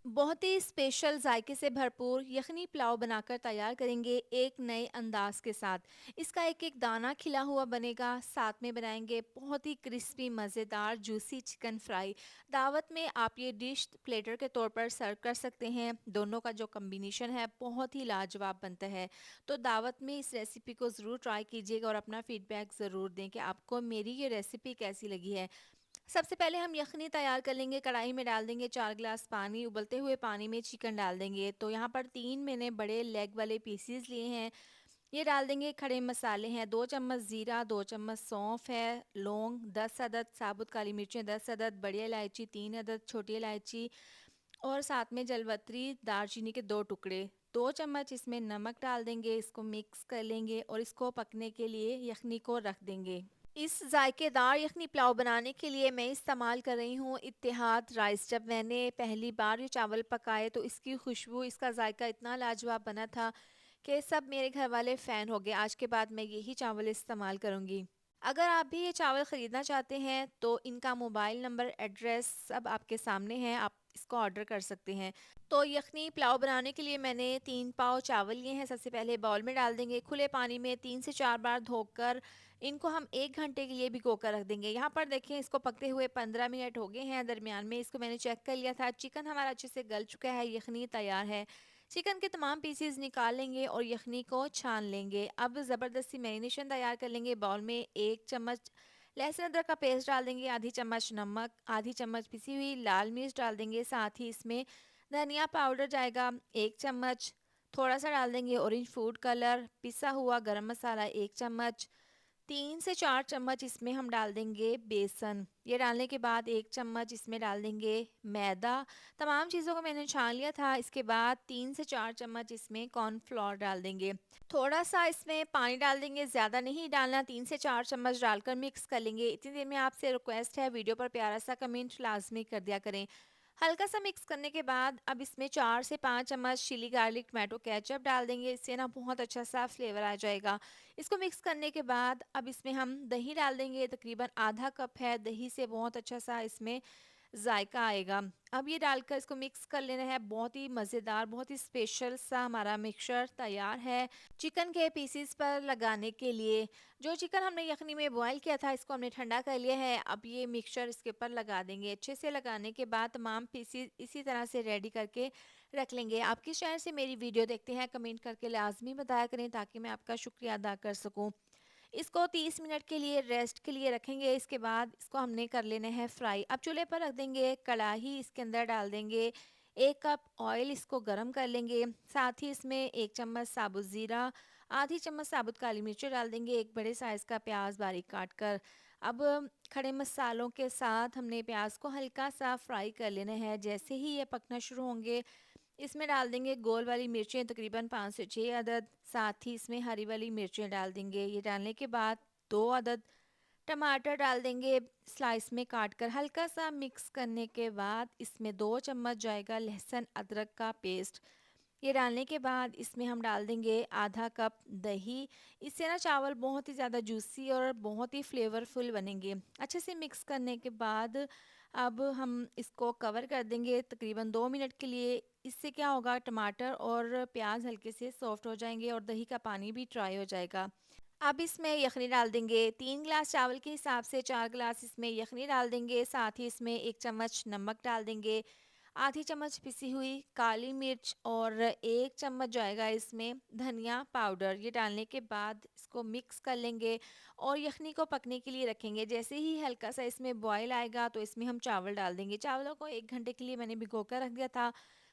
बहुत ही स्पेशल जायके से भरपूर यखनी पुलाव बनाकर तैयार करेंगे एक नए अंदाज के साथ। इसका एक एक दाना खिला हुआ बनेगा। साथ में बनाएंगे बहुत ही क्रिस्पी मज़ेदार जूसी चिकन फ्राई। दावत में आप ये डिश प्लेटर के तौर पर सर्व कर सकते हैं। दोनों का जो कम्बिनेशन है बहुत ही लाजवाब बनता है। तो दावत में इस रेसिपी को ज़रूर ट्राई कीजिएगा और अपना फीडबैक ज़रूर दें कि आपको मेरी ये रेसिपी कैसी लगी है। सबसे पहले हम यखनी तैयार कर लेंगे। कढ़ाई में डाल देंगे 4 ग्लास पानी। उबलते हुए पानी में चिकन डाल देंगे। तो यहाँ पर 3 मैंने बड़े लेग वाले पीसीज लिए हैं। ये डाल देंगे। खड़े मसाले हैं 2 चम्मच ज़ीरा, 2 चम्मच सौंफ है, लौंग 10 अदद, साबुत काली मिर्चें 10 अदद, बड़ी इलायची 3 अदद, छोटी इलायची और साथ में जलवत्री दालचीनी के 2 टुकड़े। 2 चम्मच इसमें नमक डाल देंगे। इसको मिक्स कर लेंगे और इसको पकने के लिए यखनी को रख देंगे। इस जायकेदार यखनी पुलाव बनाने के लिए मैं इस्तेमाल कर रही हूँ इत्तेहाद राइस। जब मैंने पहली बार ये चावल पकाए तो इसकी खुशबू, इसका जायका इतना लाजवाब बना था कि सब मेरे घर वाले फ़ैन हो गए। आज के बाद मैं यही चावल इस्तेमाल करूँगी। अगर आप भी ये चावल ख़रीदना चाहते हैं तो इनका मोबाइल नंबर, एड्रेस सब आपके सामने है। आप इसको ऑर्डर कर सकते हैं। तो यखनी पुलाव बनाने के लिए मैंने 3 पाव चावल लिए हैं। सबसे पहले बाउल में डाल देंगे। खुले पानी में 3 से 4 बार धोकर इनको हम 1 घंटे के लिए भिगो कर रख देंगे। यहाँ पर देखें, इसको पकते हुए 15 मिनट हो गए हैं। दरमियान में इसको मैंने चेक कर लिया था। चिकन हमारा अच्छे से गल चुका है। यखनी तैयार है। चिकन के तमाम पीसेस निकाल लेंगे और यखनी को छान लेंगे। अब ज़बरदस्ती मैरिनेशन तैयार कर लेंगे। बाउल में 1 चम्मच लहसुन अदरक का पेस्ट डाल देंगे, आधी चम्मच नमक, आधी चम्मच पिसी हुई लाल मिर्च डाल देंगे। साथ ही इसमें धनिया पाउडर जाएगा 1 चम्मच, थोड़ा सा डाल देंगे ऑरेंज फूड कलर, पिसा हुआ गरम मसाला 1 चम्मच, 3 से 4 चम्मच इसमें हम डाल देंगे बेसन। ये डालने के बाद 1 चम्मच इसमें डाल देंगे मैदा। तमाम चीज़ों को मैंने छान लिया था। इसके बाद 3 से 4 चम्मच इसमें कॉर्नफ्लोर डाल देंगे। थोड़ा सा इसमें पानी डाल देंगे, ज़्यादा नहीं डालना। 3 से 4 चम्मच डालकर मिक्स कर लेंगे। इतनी देर में आपसे रिक्वेस्ट है, वीडियो पर प्यारा सा कमेंट लाजमी कर दिया करें। हल्का सा मिक्स करने के बाद अब इसमें 4 से 5 चम्मच चिली गार्लिक टमाटो केचप डाल देंगे। इससे ना बहुत अच्छा सा फ्लेवर आ जाएगा। इसको मिक्स करने के बाद अब इसमें हम दही डाल देंगे। तकरीबन आधा कप है। दही से बहुत अच्छा सा इसमें जायका आएगा। अब ये डालकर इसको मिक्स कर लेना है। बहुत ही मज़ेदार, बहुत ही स्पेशल सा हमारा मिक्सचर तैयार है चिकन के पीसीस पर लगाने के लिए। जो चिकन हमने यखनी में बॉईल किया था, इसको हमने ठंडा कर लिया है। अब ये मिक्सचर इसके ऊपर लगा देंगे। अच्छे से लगाने के बाद तमाम पीसीस इसी तरह से रेडी करके रख लेंगे। आप किस शहर से मेरी वीडियो देखते हैं कमेंट करके लाजमी बताया करें ताकि मैं आपका शुक्रिया अदा कर सकूं। इसको 30 मिनट के लिए रेस्ट के लिए रखेंगे। इसके बाद इसको हमने कर लेना है फ्राई। अब चूल्हे पर रख देंगे कढ़ाई, इसके अंदर डाल देंगे 1 कप ऑयल, इसको गरम कर लेंगे। साथ ही इसमें 1 चम्मच साबुत ज़ीरा, आधी चम्मच साबुत काली मिर्च डाल देंगे। एक बड़े साइज़ का प्याज बारीक काट कर। अब खड़े मसालों के साथ हमने प्याज को हल्का सा फ्राई कर लेना है। जैसे ही ये पकना शुरू होंगे, इसमें डाल देंगे गोल वाली मिर्चें तकरीबन 5 से 6 अदद। साथ ही इसमें हरी वाली मिर्चें डाल देंगे। ये डालने के बाद 2 अदद टमाटर डाल देंगे स्लाइस में काट कर। हल्का सा मिक्स करने के बाद इसमें 2 चम्मच जाएगा लहसुन अदरक का पेस्ट। ये डालने के बाद इसमें हम डाल देंगे आधा कप दही। इससे ना चावल बहुत ही ज़्यादा जूसी और बहुत ही फ्लेवरफुल बनेंगे। अच्छे से मिक्स करने के बाद अब हम इसको कवर कर देंगे तकरीबन 2 मिनट के लिए। इससे क्या होगा, टमाटर और प्याज हल्के से सॉफ्ट हो जाएंगे और दही का पानी भी ड्राई हो जाएगा। अब इसमें यखनी डाल देंगे। 3 ग्लास चावल के हिसाब से 4 ग्लास इसमें यखनी डाल देंगे। साथ ही इसमें 1 चम्मच नमक डाल देंगे, आधी चम्मच पिसी हुई काली मिर्च और 1 चम्मच जाएगा इसमें धनिया पाउडर। ये डालने के बाद इसको मिक्स कर लेंगे और यखनी को पकने के लिए रखेंगे। जैसे ही हल्का सा इसमें बॉयल आएगा तो इसमें हम चावल डाल देंगे। चावलों को 1 घंटे के लिए मैंने भिगो कर रख दिया था।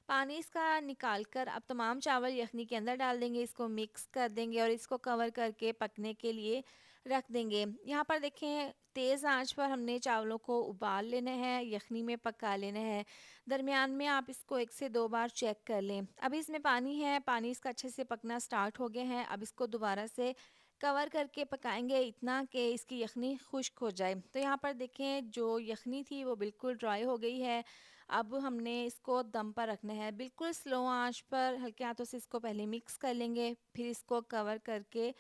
पानी इसका निकाल कर अब तमाम चावल यखनी के अंदर डाल देंगे। इसको मिक्स कर देंगे और इसको कवर करके पकने के लिए रख देंगे। यहाँ पर देखें, तेज़ आंच पर हमने चावलों को उबाल लेना है, यखनी में पका लेना है। दरमियान में आप इसको 1 से 2 बार चेक कर लें। अभी इसमें पानी है, पानी इसका अच्छे से पकना स्टार्ट हो गया है। अब इसको दोबारा से कवर करके पकाएंगे इतना कि इसकी यखनी खुश्क हो जाए। तो यहाँ पर देखें, जो यखनी थी वो बिल्कुल ड्राई हो गई है। अब हमने इसको दम पर रखना है, बिल्कुल स्लो आंच पर। हल्के हाथों से इसको पहले मिक्स कर लेंगे, फिर इसको कवर करके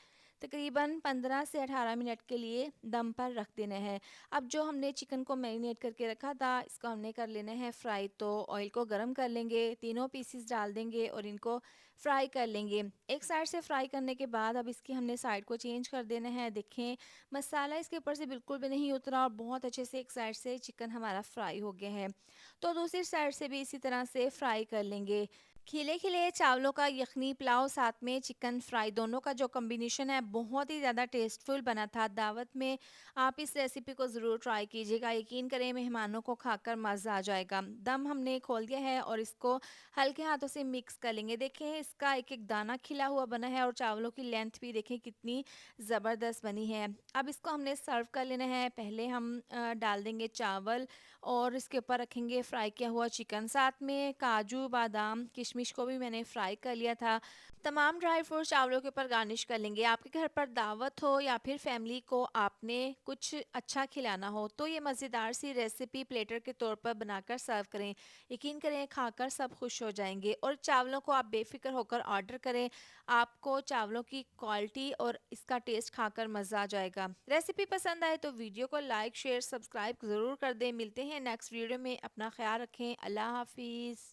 तकरीबन 15 से 18 मिनट के लिए दम पर रख देना है। अब जो हमने चिकन को मैरिनेट करके रखा था, इसको हमने कर लेना है फ्राई। तो ऑयल को गरम कर लेंगे, तीनों पीसेस डाल देंगे और इनको फ्राई कर लेंगे। एक साइड से फ्राई करने के बाद अब इसकी हमने साइड को चेंज कर देना है। देखें, मसाला इसके ऊपर से बिल्कुल भी नहीं उतरा और बहुत अच्छे से एक साइड से चिकन हमारा फ्राई हो गया है। तो दूसरी साइड से भी इसी तरह से फ्राई कर लेंगे। खिले खिले चावलों का यखनी पुलाव साथ में चिकन फ्राई, दोनों का जो कॉम्बिनेशन है बहुत ही ज़्यादा टेस्टफुल बना था। दावत में आप इस रेसिपी को ज़रूर ट्राई कीजिएगा, यकीन करें मेहमानों को खाकर मज़ा आ जाएगा। दम हमने खोल दिया है और इसको हल्के हाथों से मिक्स कर लेंगे। देखें, इसका एक एक दाना खिला हुआ बना है और चावलों की लेंथ भी देखें कितनी ज़बरदस्त बनी है। अब इसको हमने सर्व कर लेना है। पहले हम डाल देंगे चावल और इसके ऊपर रखेंगे फ्राई किया हुआ चिकन, साथ में काजू बादाम किशमिश को भी मैंने फ्राई कर लिया था। तमाम ड्राई फ्रूट चावलों के ऊपर गार्निश कर लेंगे। आपके घर पर दावत हो या फिर फैमिली को आपने कुछ अच्छा खिलाना हो तो ये मज़ेदार सी रेसिपी प्लेटर के तौर पर बनाकर सर्व करें। यकीन करें खाकर सब खुश हो जाएंगे। और चावलों को आप बेफिक्र होकर ऑर्डर करें, आपको चावलों की क्वालिटी और इसका टेस्ट खाकर मज़ा आ जाएगा। रेसिपी पसंद आए तो वीडियो को लाइक शेयर सब्सक्राइब ज़रूर कर दें। मिलते हैं नेक्स्ट वीडियो में, अपना ख्याल रखें। अल्लाह हाफिज़।